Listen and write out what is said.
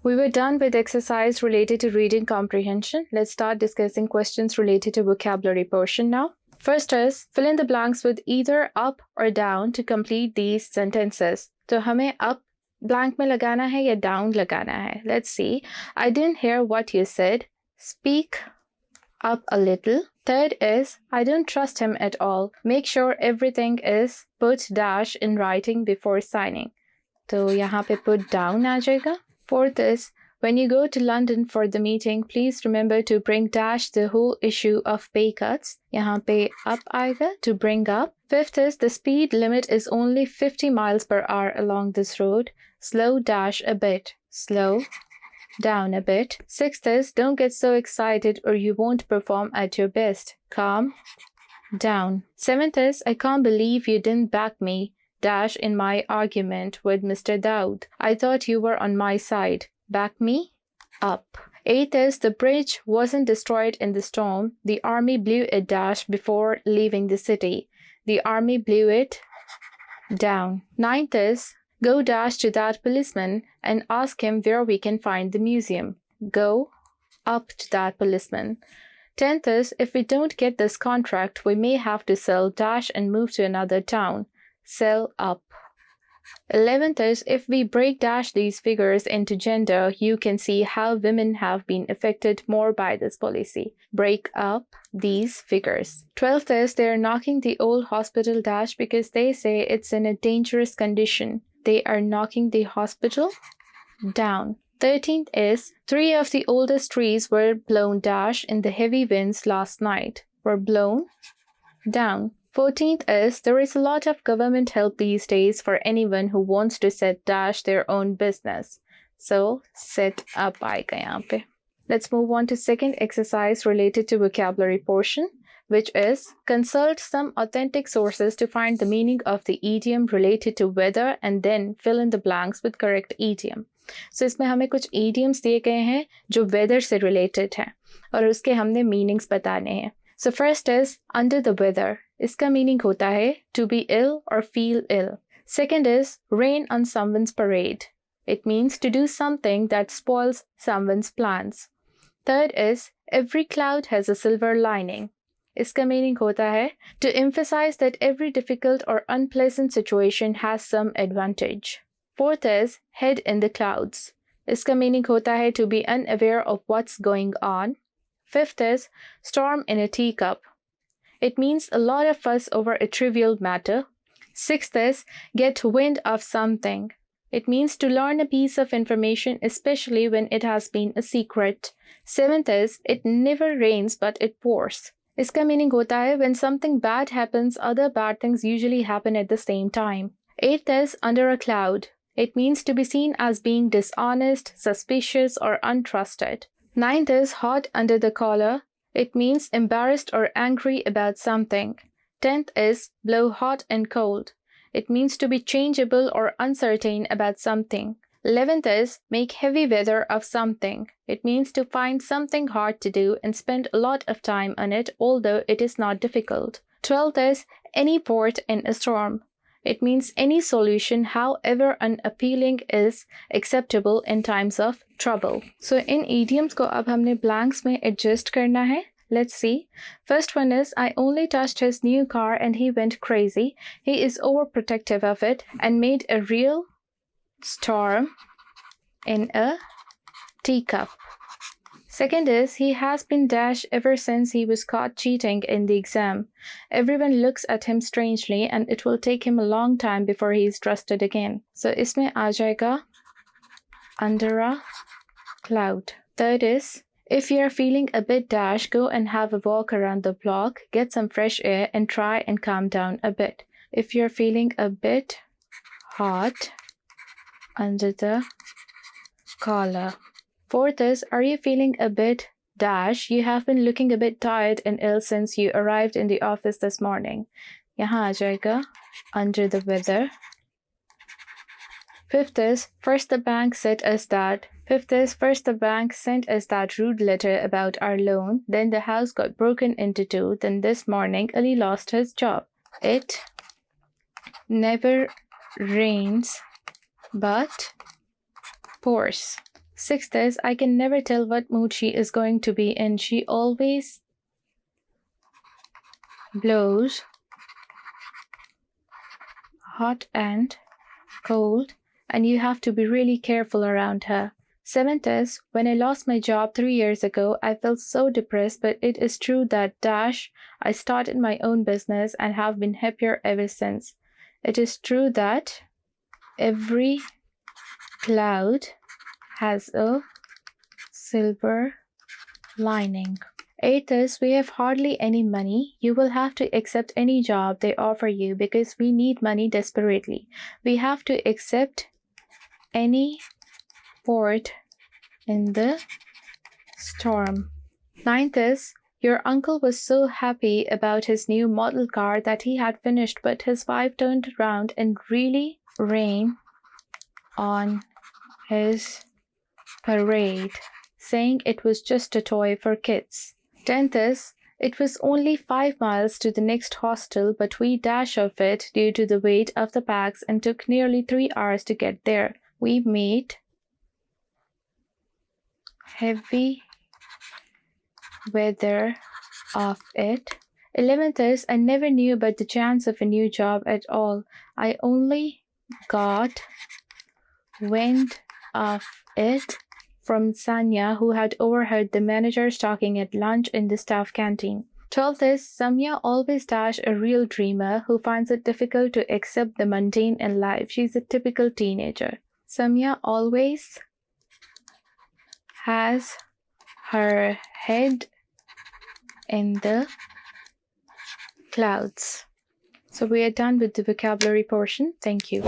We were done with exercise related to reading comprehension. Let's start discussing questions related to vocabulary portion now. First is, fill in the blanks with either up or down to complete these sentences. तो हमें up blank में लगाना है या down लगाना है. Let's see. I didn't hear what you said. Speak up a little. Third is, I don't trust him at all. Make sure everything is put dash in writing before signing. तो यहाँ पे put down आ जाएगा. Fourth is, when you go to London for the meeting, please remember to bring dash the whole issue of pay cuts. यहाँ पे up आएगा to bring up. Fifth is, the speed limit is only 50 miles per hour along this road. Slow dash a bit. Slow down a bit. Sixth is, don't get so excited or you won't perform at your best. Calm down. Seventh is, I can't believe you didn't back me dash in my argument with Mr. Daoud. I thought you were on my side. Back me up. Eighth is, the bridge wasn't destroyed in the storm. The army blew it dash before leaving the city. The army blew it down. Ninth is, go dash to that policeman and ask him where we can find the museum. Go up to that policeman. 10th is, if we don't get this contract, we may have to sell dash and move to another town. Sell up. 11th is, if we break dash these figures into gender, you can see how women have been affected more by this policy. Break up these figures. 12th is, they are knocking the old hospital dash because they say it's in a dangerous condition. They are knocking the hospital down. 13th is, 3 of the oldest trees were blown dash in the heavy winds last night. Were blown down. 14th is, there is a lot of government help these days for anyone who wants to set dash their own business. So, set up आएगा यहाँ पे. Let's move on to second exercise related to vocabulary portion, which is, consult some authentic sources to find the meaning of the idiom related to weather and then fill in the blanks with correct idiom. So, इसमें हमें कुछ idioms दिए गए हैं जो weather से related हैं और उसके हमने meanings बताने हैं. So, first is, under the weather. इसका meaning होता है to be ill or feel ill. Second is, rain on someone's parade. It means to do something that spoils someone's plans. Third is, every cloud has a silver lining. इसका meaning होता है to emphasize that every difficult or unpleasant situation has some advantage. Fourth is, head in the clouds. इसका meaning होता है to be unaware of what's going on. Fifth is, storm in a teacup. It means a lot of fuss over a trivial matter. Sixth is, get wind of something. It means to learn a piece of information, especially when it has been a secret. Seventh is, it never rains but it pours. इसका meaning होता है when something bad happens, other bad things usually happen at the same time. Eighth is, under a cloud. It means to be seen as being dishonest, suspicious, or untrusted. Ninth is, hot under the collar. It means embarrassed or angry about something. 10th is, blow hot and cold. It means to be changeable or uncertain about something. 11th is, make heavy weather of something. It means to find something hard to do and spend a lot of time on it, although it is not difficult. 12th is, any port in a storm. It means any solution, however unappealing, is acceptable in times of trouble. So in idioms को अब हमने blanks में adjust करना है. Let's see. First one is, I only touched his new car and he went crazy. He is overprotective of it and made a real storm in a teacup. Second is, he has been dash ever since he was caught cheating in the exam. Everyone looks at him strangely and it will take him a long time before he is trusted again. So इसमें आ जाएगा under a cloud. Third is, if you are feeling a bit dash, go and have a walk around the block, get some fresh air and try and calm down a bit. If you are feeling a bit hot, under the collar. Fourth is, are you feeling a bit dash? You have been looking a bit tired and ill since you arrived in the office this morning. यहाँ आ जाएगा under the weather. Fifth is, first the bank sent us that. Fifth is, first the bank sent us that rude letter about our loan. Then the house got broken into two. Then this morning, Ali lost his job. It never rains but pours. Sixth is, I can never tell what mood she is going to be in. She always blows hot and cold, and you have to be really careful around her. Seventh is, when I lost my job 3 years ago, I felt so depressed, but it is true that I started my own business and have been happier ever since. It is true that every cloud has a silver lining. Eighth is, we have hardly any money. You will have to accept any job they offer you because we need money desperately. We have to accept any port in the storm. Ninth is, your uncle was so happy about his new model car that he had finished, but his wife turned around and really rained on his parade, saying it was just a toy for kids. 10th is, it was only 5 miles to the next hostel, but we dashed off it due to the weight of the bags and took nearly 3 hours to get there. We made heavy weather of it. 11th is, I never knew about the chance of a new job at all. I only got wind of it from Sanya, who had overheard the managers talking at lunch in the staff canteen. 12th is, Samya always dash a real dreamer who finds it difficult to accept the mundane in life. She's a typical teenager. Samya always has her head in the clouds. So we are done with the vocabulary portion. Thank you.